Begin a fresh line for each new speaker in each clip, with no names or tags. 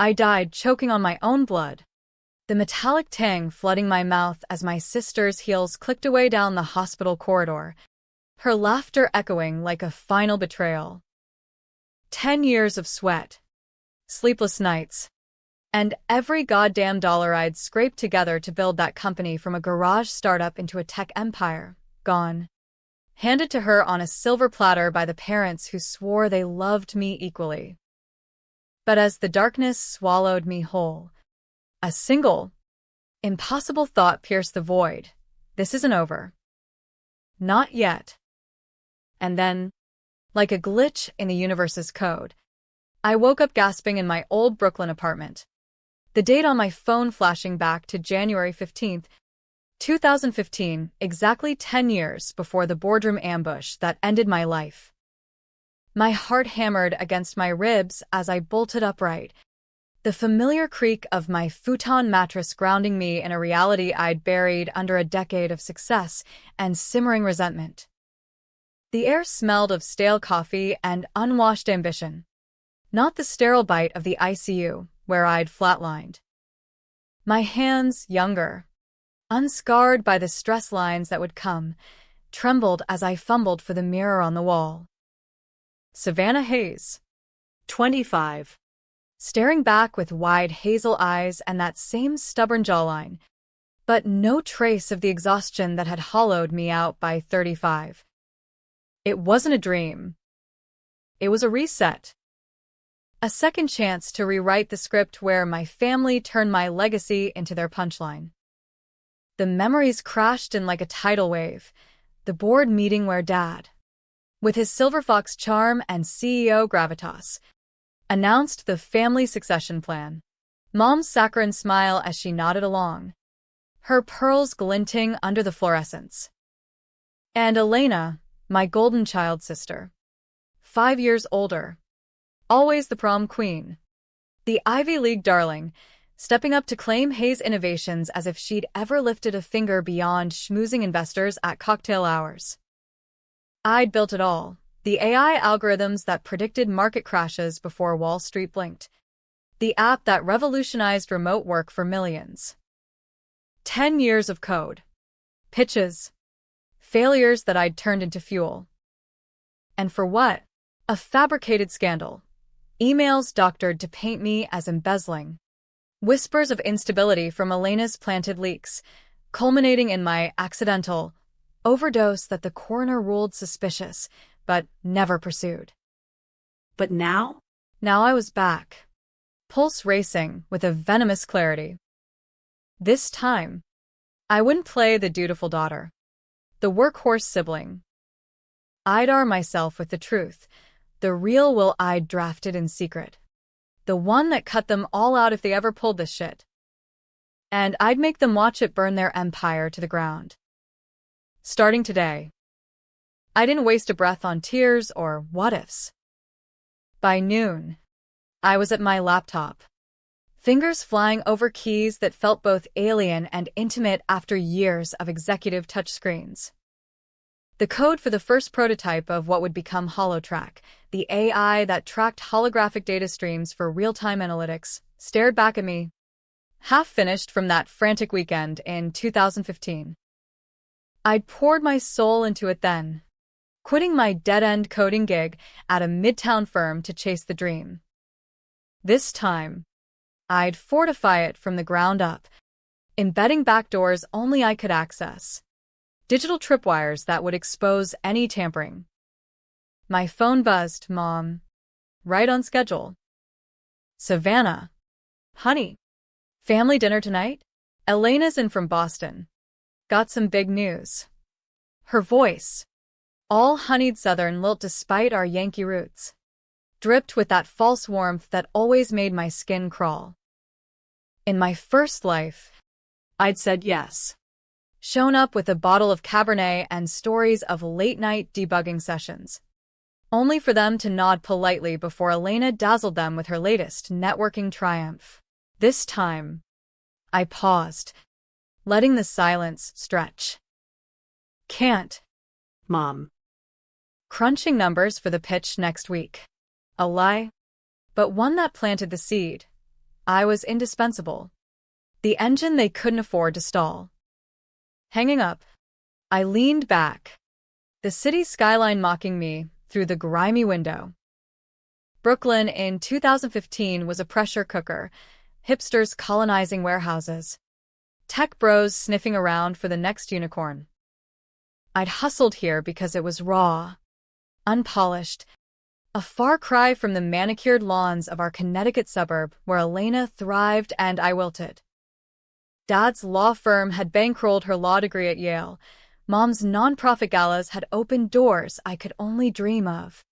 I died choking on my own blood, the metallic tang flooding my mouth as my sister's heels clicked away down the hospital corridor, her laughter echoing like a final betrayal. 10 years of sweat, sleepless nights, and every goddamn dollar I'd scraped together to build that company from a garage startup into a tech empire, gone. Handed to her on a silver platter by the parents who swore they loved me equally. But as the darkness swallowed me whole, a single, impossible thought pierced the void. This isn't over. Not yet. And then, like a glitch in the universe's code, I woke up gasping in my old Brooklyn apartment. The date on my phone flashing back to January 15th, 2015, exactly 10 years before the boardroom ambush that ended my life. My heart hammered against my ribs as I bolted upright, the familiar creak of my futon mattress grounding me in a reality I'd buried under a decade of success and simmering resentment. The air smelled of stale coffee and unwashed ambition, not the sterile bite of the ICU, where I'd flatlined. My hands, younger, unscarred by the stress lines that would come, trembled as I fumbled for the mirror on the wall. Savannah Hayes, 25, staring back with wide hazel eyes and that same stubborn jawline, but no trace of the exhaustion that had hollowed me out by 35. It wasn't a dream. It was a reset. A second chance to rewrite the script where my family turned my legacy into their punchline. The memories crashed in like a tidal wave, the board meeting where Dad, with his silver fox charm and CEO gravitas, announced the family succession plan. Mom's saccharine smile as she nodded along, her pearls glinting under the fluorescence. And Elena, my golden child sister, 5 years older, always the prom queen, the Ivy League darling, stepping up to claim Hayes Innovations as if she'd ever lifted a finger beyond schmoozing investors at cocktail hours. I'd built it all, the AI algorithms that predicted market crashes before Wall Street blinked, the app that revolutionized remote work for millions. 10 years of code, pitches, failures that I'd turned into fuel. And for what? A fabricated scandal. Emails doctored to paint me as embezzling. Whispers of instability from Elena's planted leaks, culminating in my accidental overdose that the coroner ruled suspicious, but never pursued.
But now?
Now I was back, pulse racing with a venomous clarity. This time, I wouldn't play the dutiful daughter, the workhorse sibling. I'd arm myself with the truth, the real will I'd drafted in secret, the one that cut them all out if they ever pulled this shit. And I'd make them watch it burn their empire to the ground. Starting today. I didn't waste a breath on tears or what-ifs. By noon, I was at my laptop, fingers flying over keys that felt both alien and intimate after years of executive touchscreens. The code for the first prototype of what would become HoloTrack, the AI that tracked holographic data streams for real-time analytics, stared back at me, half-finished from that frantic weekend in 2015. I'd poured my soul into it then, quitting my dead-end coding gig at a midtown firm to chase the dream. This time, I'd fortify it from the ground up, embedding backdoors only I could access, digital tripwires that would expose any tampering. My phone buzzed, Mom. Right on schedule. Savannah. Honey. Family dinner tonight? Elena's in from Boston. Got some big news. Her voice, all honeyed southern lilt despite our Yankee roots, dripped with that false warmth that always made my skin crawl. In my first life, I'd said yes. Shown up with a bottle of Cabernet and stories of late-night debugging sessions, only for them to nod politely before Elena dazzled them with her latest networking triumph. This time, I paused, letting the silence stretch. Can't.
Mom.
Crunching numbers for the pitch next week. A lie, but one that planted the seed. I was indispensable. The engine they couldn't afford to stall. Hanging up, I leaned back, the city skyline mocking me through the grimy window. Brooklyn in 2015 was a pressure cooker, hipsters colonizing warehouses, tech bros sniffing around for the next unicorn. I'd hustled here because it was raw, unpolished, a far cry from the manicured lawns of our Connecticut suburb where Elena thrived and I wilted. Dad's law firm had bankrolled her law degree at Yale. Mom's nonprofit galas had opened doors I could only dream of.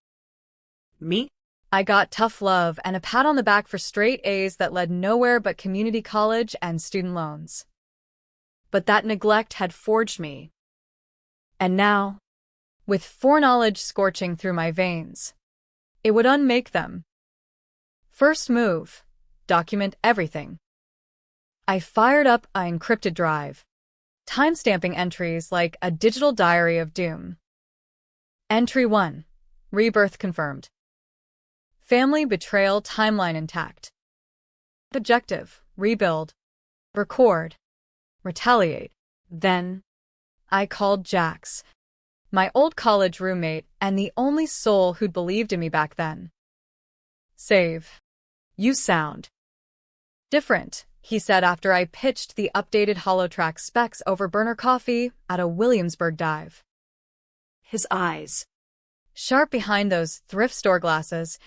Me?
I got tough love and a pat on the back for straight A's that led nowhere but community college and student loans. But that neglect had forged me. And now, with foreknowledge scorching through my veins, it would unmake them. First move, document everything. I fired up an encrypted drive, timestamping entries like a digital diary of doom. Entry 1. Rebirth confirmed. Family betrayal timeline intact. Objective: rebuild, record, retaliate. Then, I called Jax, my old college roommate and the only soul who'd believed in me back then. Save. You sound different, he said after I pitched the updated holotrack specs over burner coffee at a Williamsburg dive.
His eyes,
sharp behind those thrift store glasses,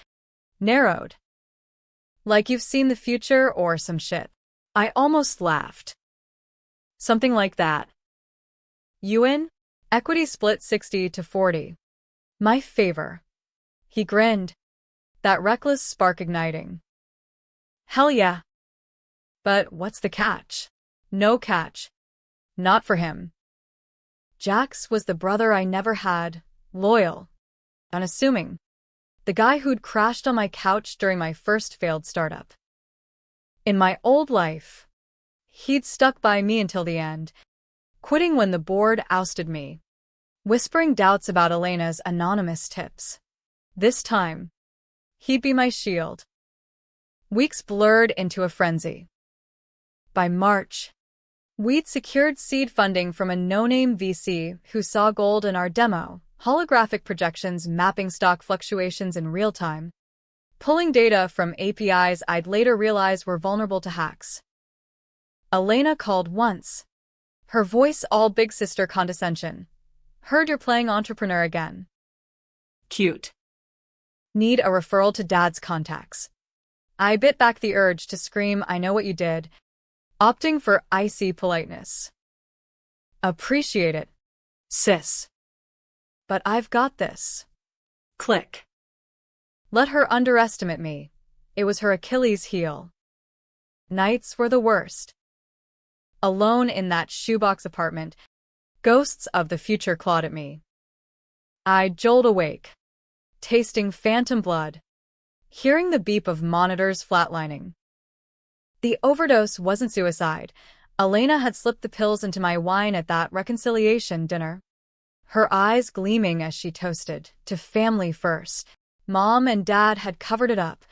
narrowed. Like you've seen the future or some shit. I almost laughed. Something like that. You in? Equity split 60-40. My favor. He grinned, that reckless spark igniting. Hell yeah. But what's the catch? No catch. Not for him. Jax was the brother I never had, loyal, unassuming. The guy who'd crashed on my couch during my first failed startup. In my old life, he'd stuck by me until the end, quitting when the board ousted me, whispering doubts about Elena's anonymous tips. This time, he'd be my shield. Weeks blurred into a frenzy. By March, we'd secured seed funding from a no-name VC who saw gold in our demo, holographic projections mapping stock fluctuations in real time, pulling data from APIs I'd later realize were vulnerable to hacks. Elena called once, her voice all big sister condescension. Heard you're playing entrepreneur again.
cute.
Need a referral to Dad's contacts. I bit back the urge to scream, I know what you did, opting for icy politeness. Appreciate it, sis. But I've got this.
Click.
Let her underestimate me. It was her Achilles heel. Nights were the worst. Alone in that shoebox apartment, ghosts of the future clawed at me. I'd jolt awake, tasting phantom blood, hearing the beep of monitors flatlining. The overdose wasn't suicide. Elena had slipped the pills into my wine at that reconciliation dinner. Her eyes gleaming as she toasted to family first. Mom and Dad had covered it up,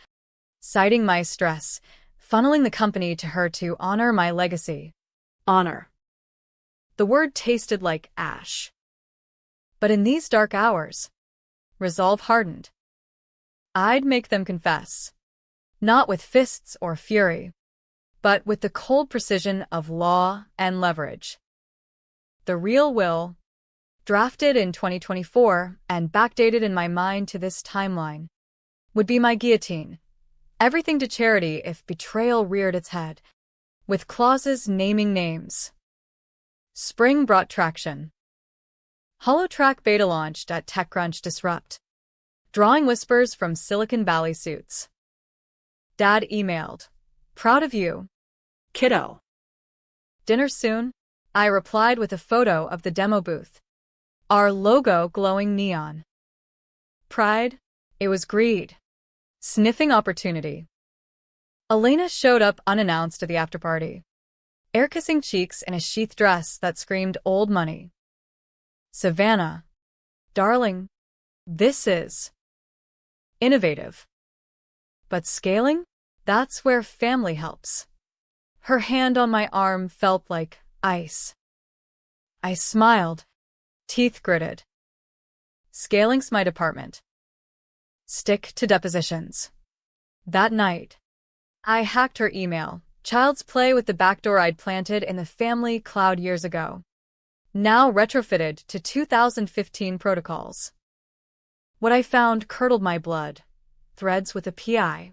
citing my stress, funneling the company to her to honor my legacy.
Honor.
The word tasted like ash. But in these dark hours, resolve hardened. I'd make them confess. Not with fists or fury, but with the cold precision of law and leverage. The real will, drafted in 2024 and backdated in my mind to this timeline, would be my guillotine. Everything to charity if betrayal reared its head, with clauses naming names. Spring brought traction. Holotrack beta launched at TechCrunch Disrupt, drawing whispers from Silicon Valley suits. Dad emailed, proud of you,
Kiddo.
Dinner soon? I replied with a photo of the demo booth, our logo glowing neon. Pride? It was greed. Sniffing opportunity. Elena showed up unannounced at the afterparty, air-kissing cheeks in a sheath dress that screamed old money. Savannah, darling, this is innovative. But scaling? That's where family helps. Her hand on my arm felt like ice. I smiled, teeth gritted. Scaling's my department. Stick to depositions. That night, I hacked her email. Child's play with the backdoor I'd planted in the family cloud years ago. Now retrofitted to 2015 protocols. What I found curdled my blood. Threads with a PI.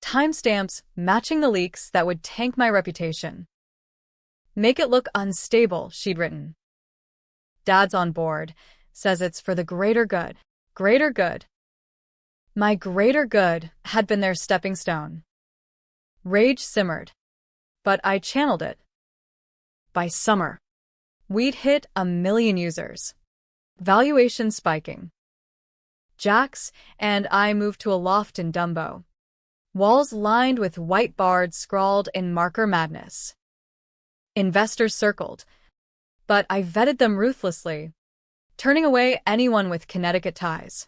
Timestamps matching the leaks that would tank my reputation. Make it look unstable, she'd written. Dad's on board. Says it's for the greater good. Greater good. My greater good had been their stepping stone. Rage simmered, but I channeled it. By summer, we'd hit 1 million users. Valuation spiking. Jax and I moved to a loft in Dumbo. Walls lined with white bards scrawled in marker madness. Investors circled, but I vetted them ruthlessly, turning away anyone with Connecticut ties.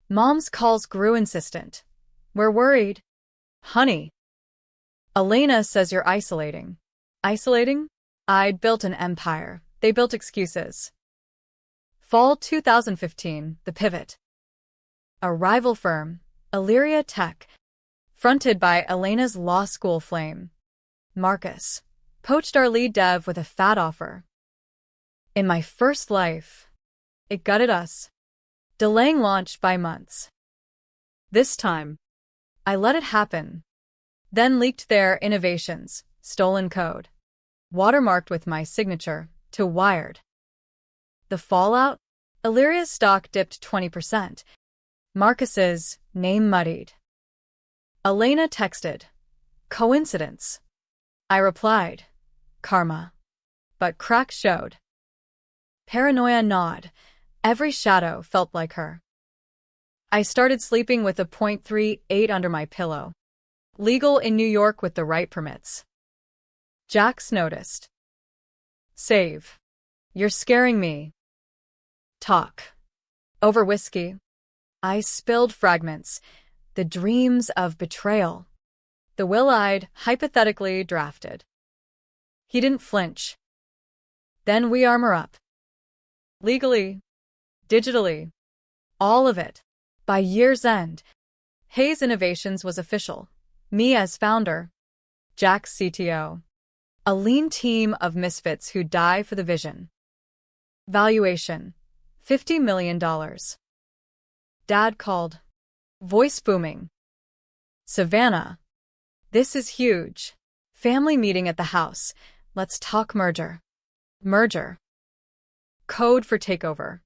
Mom's calls grew insistent. We're worried. Honey. Elena says you're isolating. Isolating? I'd built an empire. They built excuses. Fall 2015, the pivot. A rival firm, Illyria Tech, fronted by Elena's law school flame. Marcus poached our lead dev with a fat offer. In my first life, it gutted us, delaying launch by months. This time, I let it happen, then leaked their innovations, stolen code, watermarked with my signature, to Wired. The fallout? Illyria's stock dipped 20%. Marcus's name muddied. Elena texted, "Coincidence?" I replied, "Karma." But cracks showed. Paranoia gnawed. Every shadow felt like her. I started sleeping with a .38 under my pillow. Legal in New York with the right permits. Jax noticed. Save. You're scaring me. Talk. Over whiskey. I spilled fragments. The dreams of betrayal. The will I'd hypothetically drafted. He didn't flinch. Then we armor up. Legally. Digitally. All of it. By year's end, Hayes Innovations was official. Me as founder. Jax CTO. A lean team of misfits who die for the vision. Valuation. $50 million. Dad called. Voice booming. Savannah. This is huge. Family meeting at the house. Let's talk merger. Merger. Code for takeover.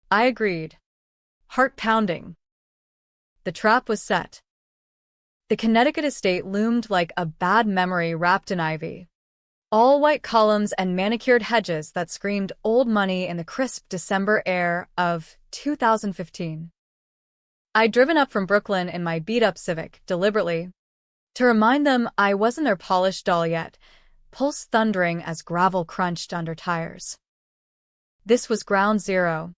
I agreed. Heart pounding. The trap was set. The Connecticut estate loomed like a bad memory wrapped in ivy. All white columns and manicured hedges that screamed old money in the crisp December air of 2015. I'd driven up from Brooklyn in my beat-up Civic, deliberately, to remind them I wasn't their polished doll yet, pulse thundering as gravel crunched under tires. This was ground zero.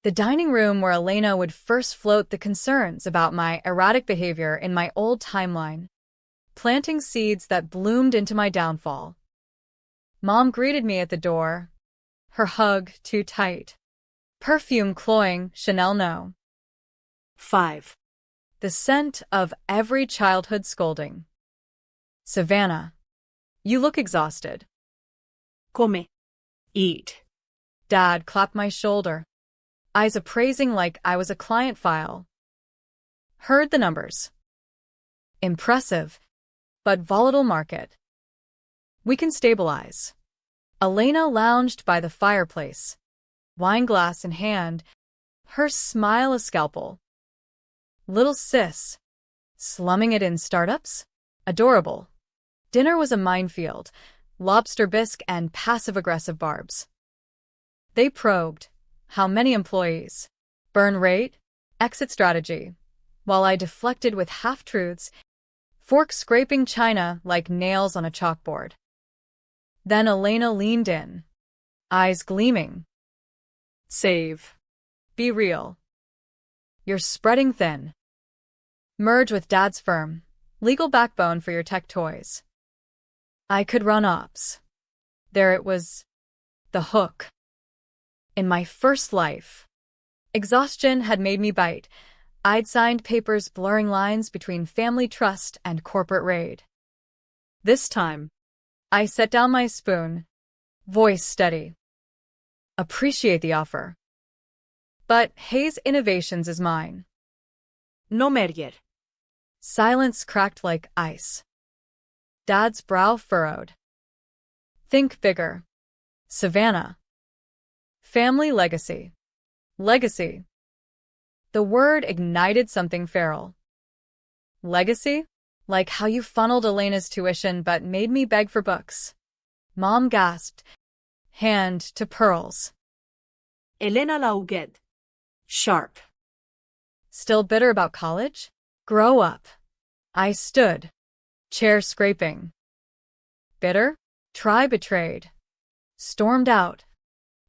The dining room where Elena would first float the concerns about my erratic behavior in my old timeline, planting seeds that bloomed into my downfall. Mom greeted me at the door, her hug too tight. Perfume cloying, Chanel no.
5.
The scent of every childhood scolding. Savannah. You look exhausted.
Come. Eat.
Dad clapped my shoulder, eyes appraising like I was a client file. Heard the numbers. Impressive, but volatile market. We can stabilize. Elena lounged by the fireplace, wine glass in hand, her smile a scalpel. Little sis. Slumming it in startups? Adorable. Dinner was a minefield, lobster bisque and passive-aggressive barbs. They probed. How many employees? Burn rate? Exit strategy. While I deflected with half-truths, fork scraping china like nails on a chalkboard. Then Elena leaned in, eyes gleaming. Save. Be real. You're spreading thin. Merge with Dad's firm. legal backbone for your tech toys. I could run ops. There it was. The hook. In my first life. Exhaustion had made me bite. I'd signed papers blurring lines between family trust and corporate raid. This time, I set down my spoon, voice steady. Appreciate the offer. But Hayes Innovations is mine.
No merger.
Silence cracked like ice. Dad's brow furrowed. Think bigger. Savannah. Family legacy. Legacy. The word ignited something feral. Legacy? Like how you funneled Elena's tuition but made me beg for books. Mom gasped, hand to pearls.
Elena Lauguet. Sharp.
Still bitter about college? Grow up. I stood, chair scraping. Bitter? Try betrayed. Stormed out,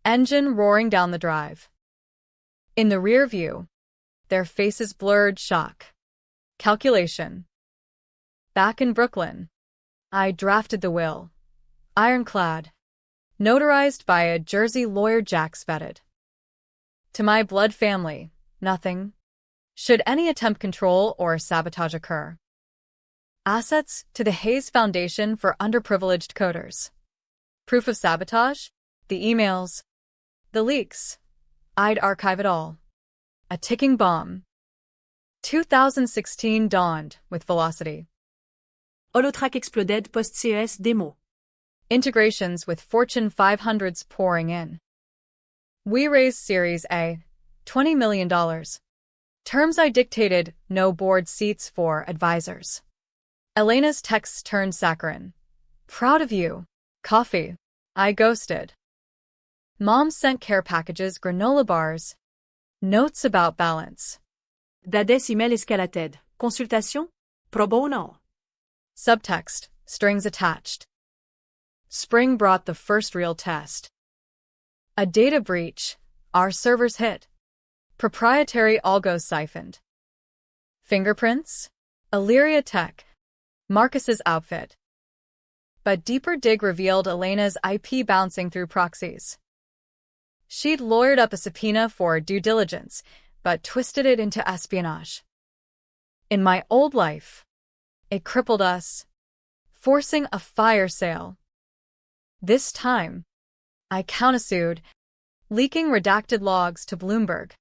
engine roaring down the drive. In the rear view, their faces blurred shock. Calculation. Back in Brooklyn, I drafted the will. Ironclad. Notarized by a Jersey lawyer Jack spetted. To my blood family, nothing. Should any attempt control or sabotage occur. Assets to the Hayes Foundation for Underprivileged Coders. Proof of sabotage? The emails. The leaks. I'd archive it all. A ticking bomb. 2016 dawned with velocity.
Holotrack exploded post-CES demo.
Integrations with Fortune 500s pouring in. We raised Series A, $20 million. Terms I dictated, no board seats for advisors. Elena's texts turned saccharine. Proud of you. Coffee. I ghosted. Mom sent care packages, granola bars. Notes about balance.
Dad's email escalated. Consultation? Pro bono.
Subtext, strings attached. Spring brought the first real test. A data breach. Our servers hit. Proprietary algos siphoned. Fingerprints? Illyria Tech. Marcus's outfit. But deeper dig revealed Elena's IP bouncing through proxies. She'd lawyered up a subpoena for due diligence, but twisted it into espionage. In my old life, it crippled us, forcing a fire sale. This time, I countersued, leaking redacted logs to Bloomberg.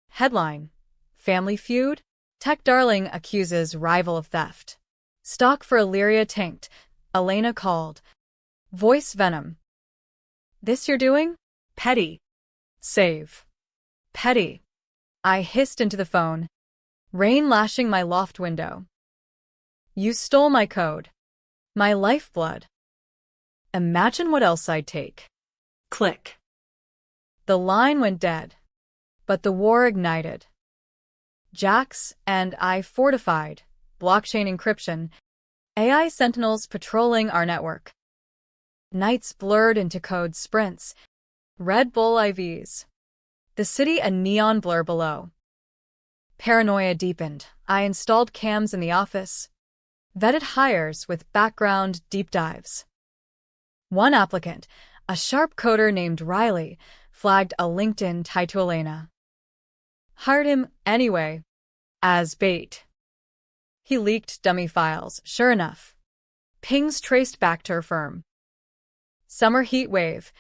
Headline: Family feud? Tech darling accuses rival of theft. Stock for Illyria tanked, Elena called. Voice venom. This you're doing?
Petty.
Save. Petty. I hissed into the phone, rain lashing my loft window. You stole my code. My lifeblood. Imagine what else I'd take.
Click.
The line went dead, but the war ignited. Jax and I fortified, blockchain encryption, AI sentinels patrolling our network. Nights blurred into code sprints, Red Bull IVs. The city a neon blur below. Paranoia deepened. I installed cams in the office, vetted hires with background deep dives. One applicant, a sharp coder named Riley, flagged a LinkedIn tied to Elena. Hired him anyway, as bait. He leaked dummy files, sure enough. Pings traced back to her firm. Summer heat wave.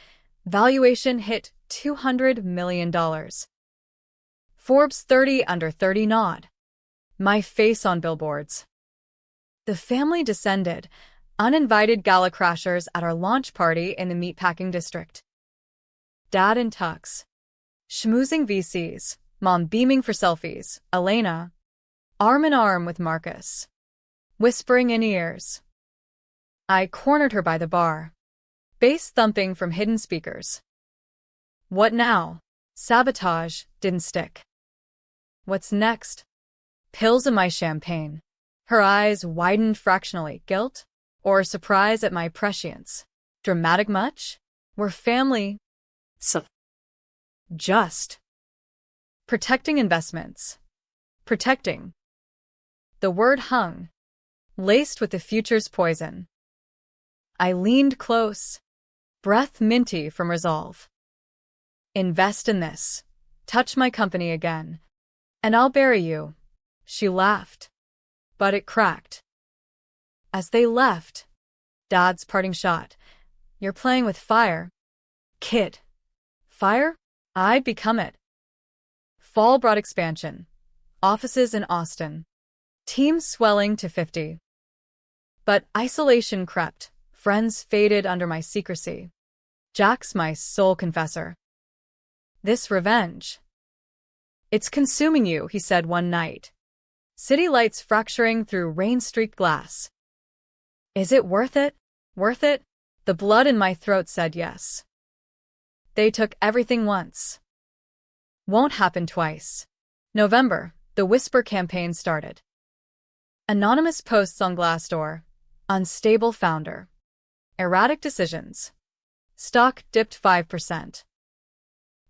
Valuation hit $200 million. Forbes 30 under 30 nod. My face on billboards. The family descended, uninvited gala crashers at our launch party in the meatpacking district. Dad in tux. Schmoozing VCs, Mom beaming for selfies, Elena, arm in arm with Marcus. Whispering in ears. I cornered her by the bar. Bass thumping from hidden speakers. What now? Sabotage didn't stick. What's next? Pills in my champagne. Her eyes widened fractionally. Guilt? Or surprise at my prescience? Dramatic much? We're family. Just. Protecting investments. Protecting. The word hung, laced with the future's poison. I leaned close, breath minty from resolve. Invest in this. Touch my company again, and I'll bury you. She laughed, but it cracked. As they left, Dad's parting shot. You're playing with fire. Kid. Fire? I'd become it. Fall brought expansion. Offices in Austin. Teams swelling to 50. But isolation crept. Friends faded under my secrecy. Jack's my sole confessor. This revenge. It's consuming you, he said one night. City lights fracturing through rain-streaked glass. Is it worth it? Worth it? The blood in my throat said yes. They took everything once. Won't happen twice. November, the Whisper campaign started. Anonymous posts on Glassdoor. Unstable founder. Erratic decisions. Stock dipped 5%.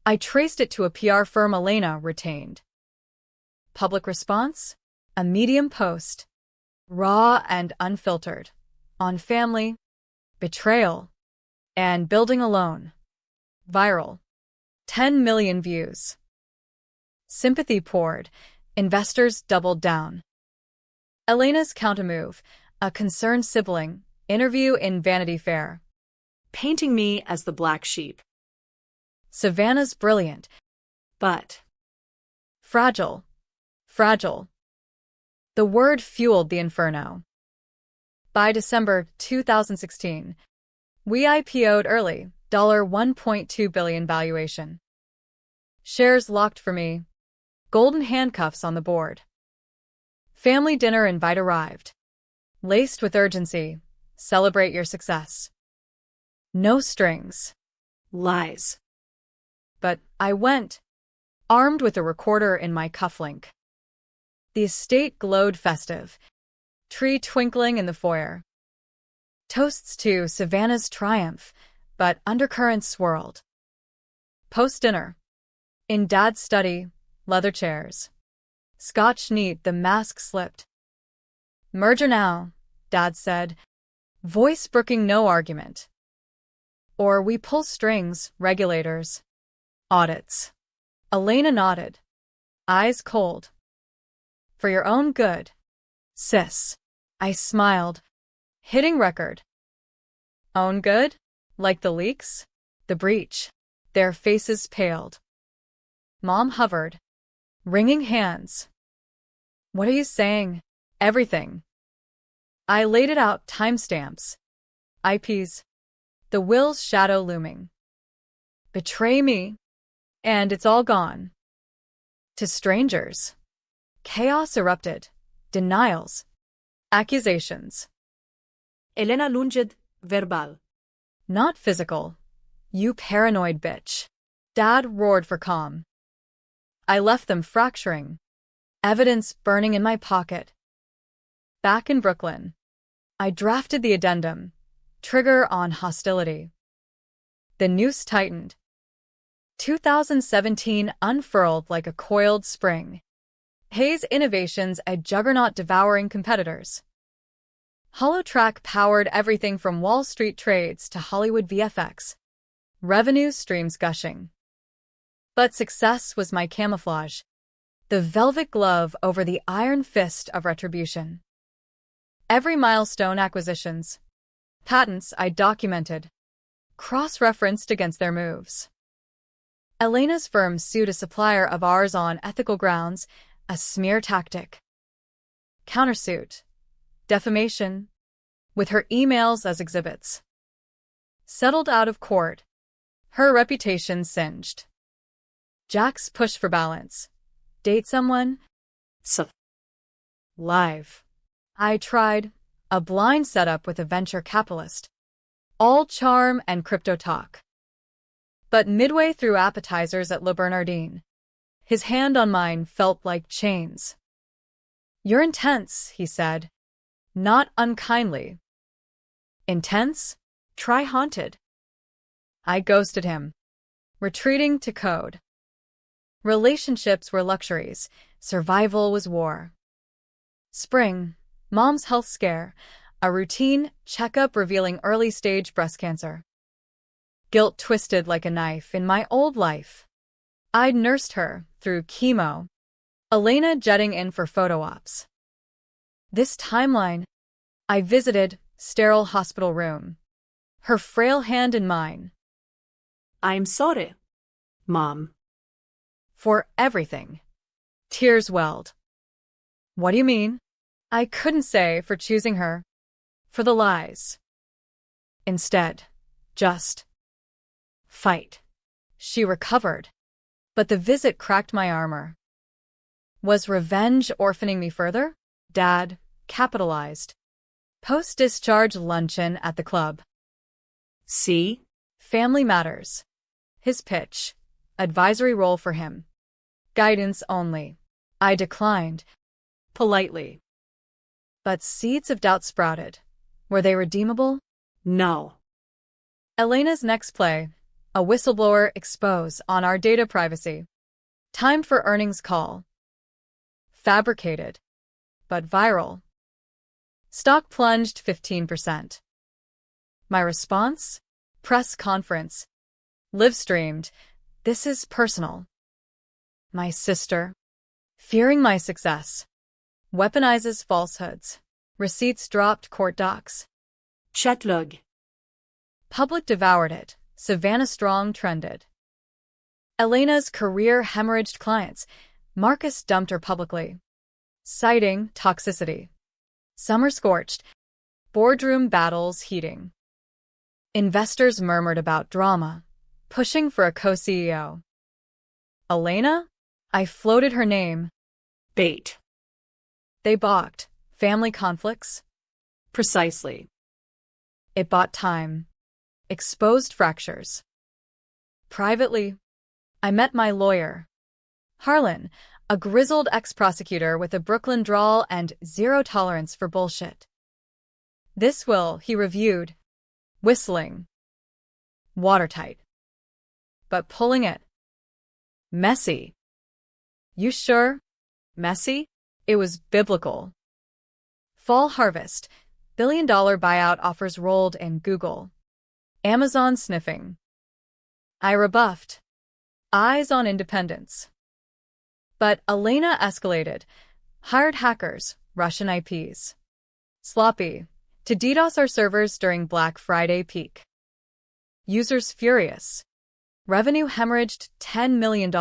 I traced it to a PR firm Elena retained. Public response? A Medium post. Raw and unfiltered. On family, betrayal, and building alone. Viral. 10 million views. Sympathy poured. Investors doubled down. Elena's countermove, a concerned sibling, interview in Vanity Fair.
Painting me as the black sheep.
Savannah's brilliant,
But
fragile. Fragile. The word fueled the inferno. By December 2016, we IPO'd early, $1.2 billion valuation. Shares locked for me. Golden handcuffs on the board. Family dinner invite arrived. Laced with urgency. Celebrate your success. No strings.
lies.
But I went, armed with a recorder in my cufflink. The estate glowed festive, tree twinkling in the foyer. Toasts to Savannah's triumph, but undercurrents swirled. Post-dinner. In Dad's study, leather chairs. Scotch neat, the mask slipped. Merger now, Dad said, voice brooking no argument. Or we pull strings, regulators. Audits. Elena nodded. Eyes cold. For your own good, sis. I smiled. Hitting record. Own good? Like the leaks? The breach. Their faces paled. Mom hovered. Wringing hands. What are you saying? Everything. I laid it out, timestamps. IPs. The will's shadow looming. Betray me. And it's all gone. To strangers. Chaos erupted. Denials. Accusations.
Elena lunged, verbal.
Not physical. You paranoid bitch. Dad roared for calm. I left them fracturing. Evidence burning in my pocket. Back in Brooklyn. I drafted the addendum. Trigger on hostility. The noose tightened. 2017 unfurled like a coiled spring. Hayes Innovations, a juggernaut devouring competitors. HoloTrack powered everything from Wall Street trades to Hollywood VFX. Revenue streams gushing. But success was my camouflage. The velvet glove over the iron fist of retribution. Every milestone acquisitions. Patents I documented. Cross-referenced against their moves. Elena's firm sued a supplier of ours on ethical grounds, a smear tactic. Countersuit. Defamation. With her emails as exhibits. Settled out of court. Her reputation singed. Jack's push for balance. Date someone? Live. I tried. A blind setup with a venture capitalist. All charm and crypto talk. But midway through appetizers at Le Bernardin, his hand on mine felt like chains. You're intense, he said. Not unkindly. Intense? Try haunted. I ghosted him. Retreating to code. Relationships were luxuries. Survival was war. Spring. Mom's health scare, a routine checkup revealing early-stage breast cancer. Guilt twisted like a knife in my old life. I'd nursed her through chemo. Elena jetting in for photo ops. This timeline, I visited sterile hospital room. Her frail hand in mine.
I'm sorry, Mom.
For everything. Tears welled. What do you mean? I couldn't say for choosing her. For the lies. Instead, just fight. She recovered. But the visit cracked my armor. Was revenge orphaning me further? Dad capitalized. Post-discharge luncheon at the club.
See?
Family matters. His pitch. Advisory role for him. Guidance only. I declined. Politely. But seeds of doubt sprouted. Were they redeemable?
No.
Elena's next play. A whistleblower expose on our data privacy. Time for earnings call. Fabricated. But viral. Stock plunged 15%. My response? Press conference. Live streamed. This is personal. My sister, fearing my success, weaponizes falsehoods. Receipts dropped court docs.
Chatlog.
Public devoured it. Savannah Strong trended. Elena's career hemorrhaged clients. Marcus dumped her publicly, citing toxicity. Summer scorched. Boardroom battles heating. Investors murmured about drama, pushing for a co-CEO. Elena? I floated her name.
Bait.
They balked. Family conflicts?
Precisely.
It bought time. Exposed fractures. Privately, I met my lawyer. Harlan, a grizzled ex-prosecutor with a Brooklyn drawl and zero tolerance for bullshit. This will, he reviewed. Whistling. Watertight. But pulling it. Messy. You sure? Messy? It was biblical. Fall harvest. Billion-dollar buyout offers rolled in Google. Amazon sniffing. I rebuffed. Eyes on independence. But Elena escalated. Hired hackers, Russian IPs. Sloppy. To DDoS our servers during Black Friday peak. Users furious. Revenue hemorrhaged $10 million.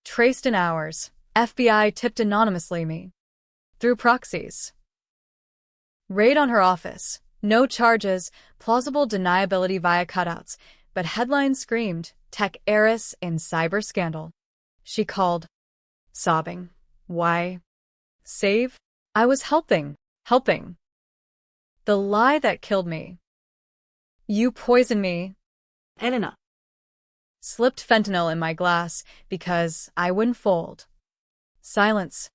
Traced in hours. FBI tipped anonymously me. Through proxies. Raid on her office. No charges. Plausible deniability via cutouts. But headlines screamed, tech heiress in cyber scandal. She called. Sobbing. Why? Save? I was helping. The lie that killed me. You poisoned me.
Elena.
Slipped fentanyl in my glass because I wouldn't fold. Silence.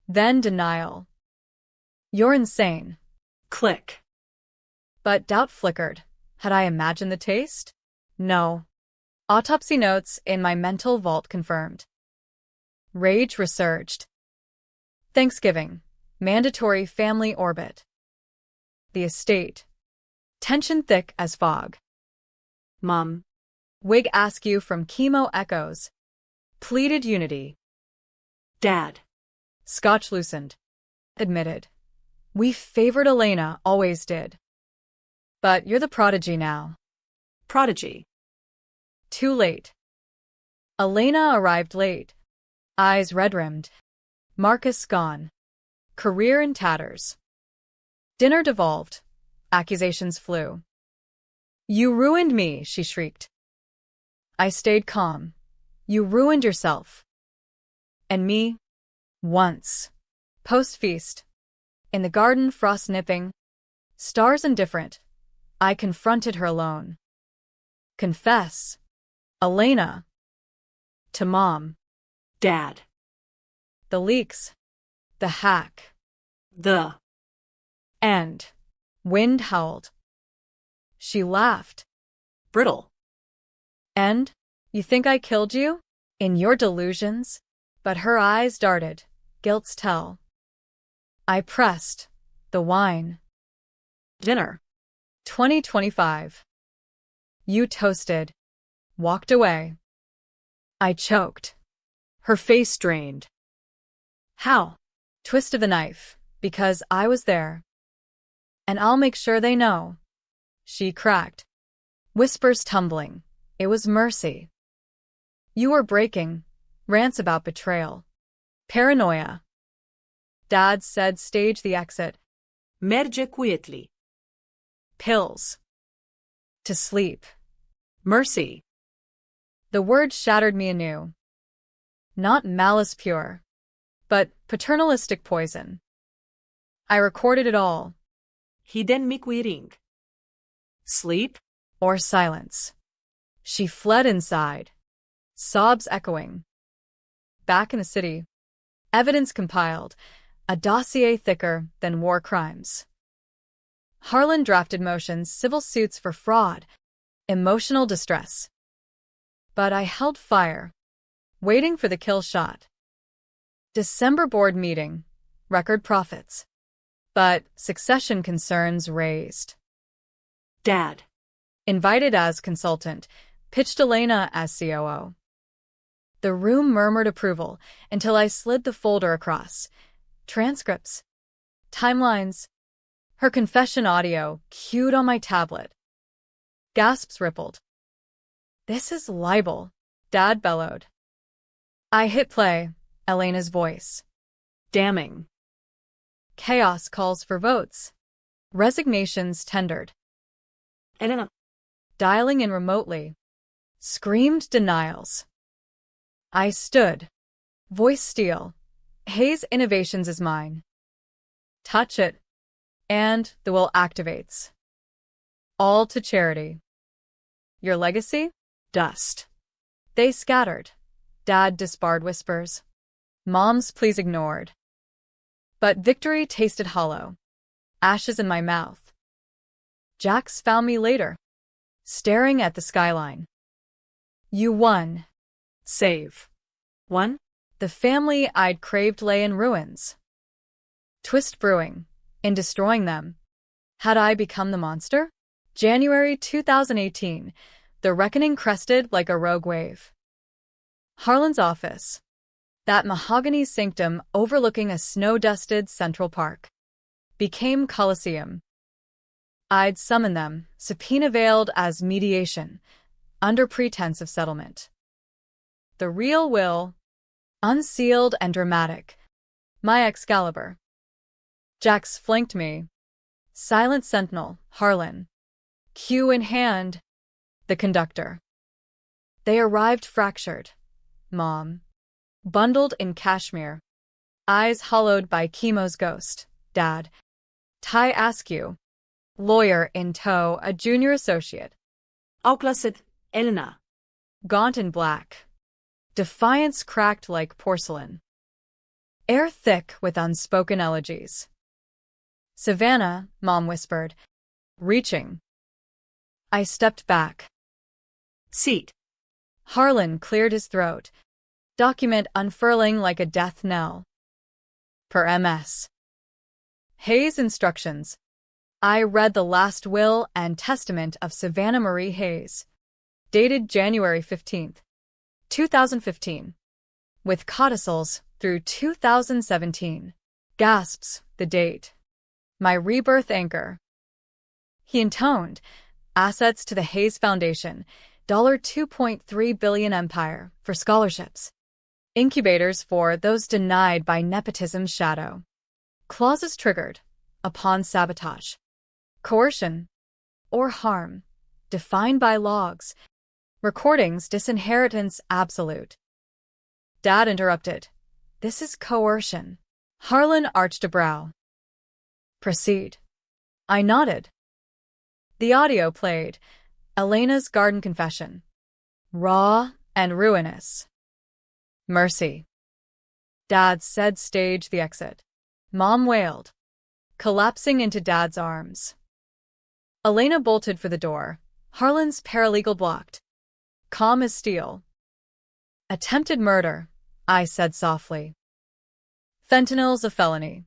Then denial. You're insane.
Click.
But doubt flickered. Had I imagined the taste? No. Autopsy notes in my mental vault confirmed. Rage resurged. Thanksgiving. Mandatory family orbit. The estate. Tension thick as fog.
Mom.
Wig askew from chemo echoes. Pleaded unity.
Dad.
Scotch loosened. Admitted. We favored Elena, always did. But you're the prodigy now.
Prodigy.
Too late. Elena arrived late. Eyes red-rimmed. Marcus gone. Career in tatters. Dinner devolved. Accusations flew. You ruined me, she shrieked. I stayed calm. You ruined yourself. And me? Once. Post-feast. In the garden, frost nipping. Stars indifferent. I confronted her alone. Confess. Elena. To Mom.
Dad.
The leaks. The hack.
The.
And. Wind howled. She laughed.
Brittle.
And? You think I killed you? In your delusions? But her eyes darted. Guilt's tell. I pressed. The wine.
Dinner.
2025. You toasted. Walked away. I choked.
Her face drained. How?
Twist of the knife, because I was there. And I'll make sure they know. She cracked. Whispers tumbling. It was Mercy. You were breaking. Rants about betrayal. Paranoia. Dad said stage the exit.
Merge quietly.
Pills. To sleep.
Mercy.
The word shattered me anew. Not malice pure, but paternalistic poison. I recorded it all.
Hidden me quitting. Sleep.
Or silence. She fled inside. Sobs echoing. Back in the city. Evidence compiled. A dossier thicker than war crimes. Harlan drafted motions, civil suits for fraud, emotional distress. But I held fire, waiting for the kill shot. December board meeting, record profits. But succession concerns raised.
Dad.
Invited as consultant, pitched Elena as COO. The room murmured approval until I slid the folder across. Transcripts. Timelines. Her confession audio cued on my tablet. Gasps rippled. This is libel, Dad bellowed. I hit play, Elena's voice.
Damning.
Chaos calls for votes. Resignations tendered.
Elena.
Dialing in remotely. Screamed denials. I stood. Voice steel. Hayes Innovations is mine. Touch it. And the will activates. All to charity. Your legacy? Dust. They scattered. Dad disbarred whispers. Mom's pleas ignored. But victory tasted hollow. Ashes in my mouth. Jax found me later, staring at the skyline. You won.
Save. One.
The family I'd craved lay in ruins. Twist brewing. In destroying them. Had I become the monster? January 2018. The reckoning crested like a rogue wave. Harlan's office. That mahogany sanctum overlooking a snow-dusted Central Park. Became Coliseum. I'd summon them, subpoena-veiled as mediation, under pretense of settlement. The real will, unsealed and dramatic. My Excalibur. Jax flanked me. Silent sentinel, Harlan. Cue in hand. The conductor. They arrived fractured. Mom. Bundled in cashmere. Eyes hollowed by chemo's ghost. Dad. Ty Askew. Lawyer in tow, a junior associate.
Outclassed. Elena.
Gaunt and black. Defiance cracked like porcelain. Air thick with unspoken elegies. Savannah, Mom whispered, reaching. I stepped back.
Seat.
Harlan cleared his throat, document unfurling like a death knell. Per MS. Hayes instructions. I read the last will and testament of Savannah Marie Hayes, dated January 15th, 2015, with codicils through 2017. Gasps, the date. My rebirth anchor. He intoned, assets to the Hayes Foundation, $2.3 billion empire for scholarships. Incubators for those denied by nepotism's shadow. Clauses triggered upon sabotage. Coercion or harm, defined by logs. Recordings disinheritance absolute. Dad interrupted. This is coercion. Harlan arched a brow. Proceed. I nodded. The audio played. Elena's garden confession. Raw and ruinous. Mercy. Dad said stage the exit. Mom wailed, collapsing into Dad's arms. Elena bolted for the door. Harlan's paralegal blocked. Calm as steel. Attempted murder, I said softly. Fentanyl's a felony.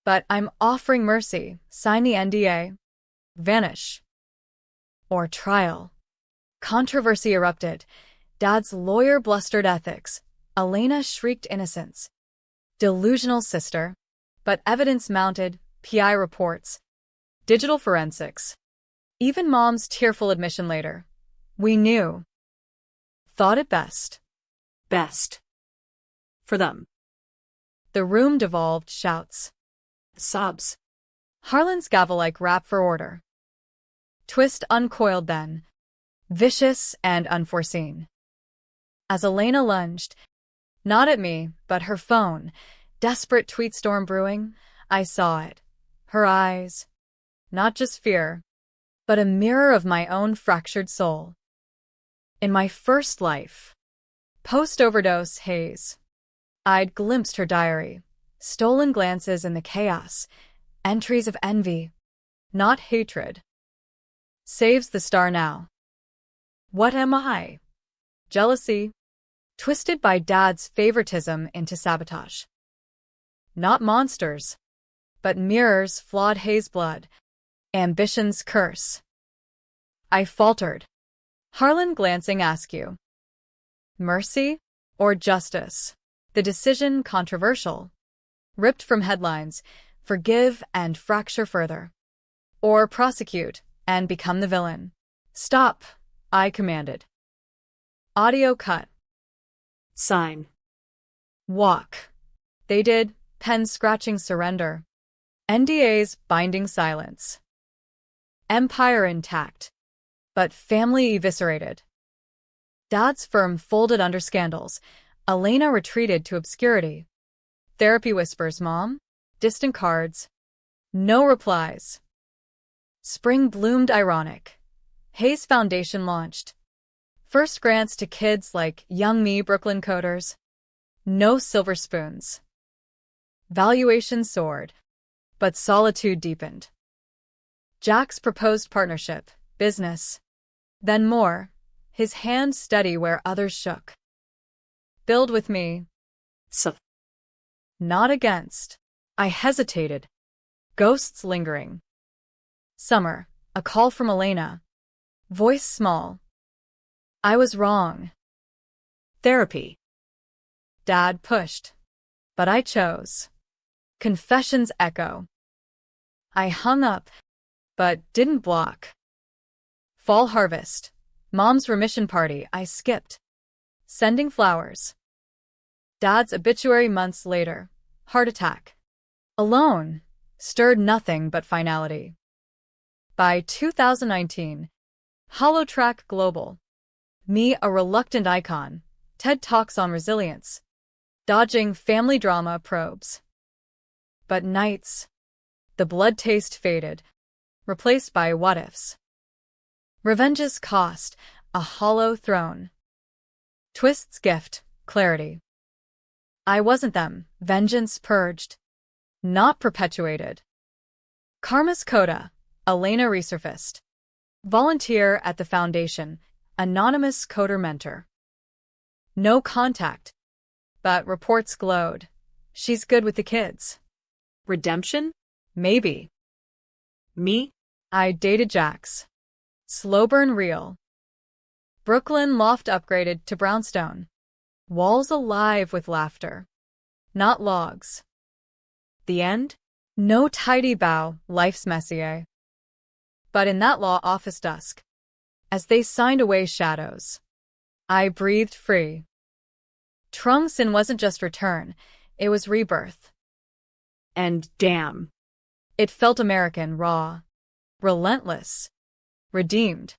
But I'm offering mercy. Sign the NDA. Vanish. Or trial. Controversy erupted. Dad's lawyer blustered ethics. Elena shrieked innocence. Delusional sister. But evidence mounted, PI reports, digital forensics. Even Mom's tearful admission later. We knew. Thought it best.
Best. For them.
The room devolved shouts.
Sobs.
Harlan's gavel-like rap for order. Twist uncoiled then. Vicious and unforeseen. As Elena lunged, not at me, but her phone, desperate tweet storm brewing, I saw it. Her eyes. Not just fear, but a mirror of my own fractured soul. In my first life, post-overdose haze, I'd glimpsed her diary, stolen glances in the chaos, entries of envy, not hatred. Saves the star now. What am I? Jealousy, twisted by Dad's favoritism into sabotage. Not monsters, but mirrors flawed Hayes' blood, ambition's curse. I faltered. Harlan glancing askew. Mercy or justice? The decision controversial. Ripped from headlines, forgive and fracture further. Or prosecute and become the villain. Stop, I commanded. Audio cut.
Sign.
Walk. They did, pen scratching surrender. NDA's binding silence. Empire intact, but family eviscerated. Dad's firm folded under scandals. Elena retreated to obscurity. Therapy whispers, Mom. Distant cards. No replies. Spring bloomed ironic. Hayes Foundation launched. First grants to kids like Young Me Brooklyn coders. No silver spoons. Valuation soared, but solitude deepened. Jack's proposed partnership, business. Then more, his hand steady where others shook. Build with me. Not against. I hesitated. Ghosts lingering. Summer, a call from Elena. Voice small. I was wrong.
Therapy.
Dad pushed. But I chose. Confessions echo. I hung up, but didn't block. Fall harvest. Mom's remission party I skipped. Sending flowers. Dad's obituary months later. Heart attack. Alone. Stirred nothing but finality. By 2019. Holotrack Global. Me a reluctant icon. TED Talks on resilience. Dodging family drama probes. But nights. The blood taste faded. Replaced by what-ifs. Revenge's cost. A hollow throne. Twist's gift. Clarity. I wasn't them. Vengeance purged. Not perpetuated. Karma's coda. Elena resurfaced. Volunteer at the foundation. Anonymous coder mentor. No contact. But reports glowed. She's good with the kids.
Redemption?
Maybe.
Me?
I dated Jax. Slow burn real. Brooklyn loft upgraded to brownstone. Walls alive with laughter. Not logs. The end? No tidy bow, life's messier. But in that law office dusk, as they signed away shadows, I breathed free. Trungsin wasn't just return, it was rebirth.
And damn.
It felt American, raw, relentless, redeemed.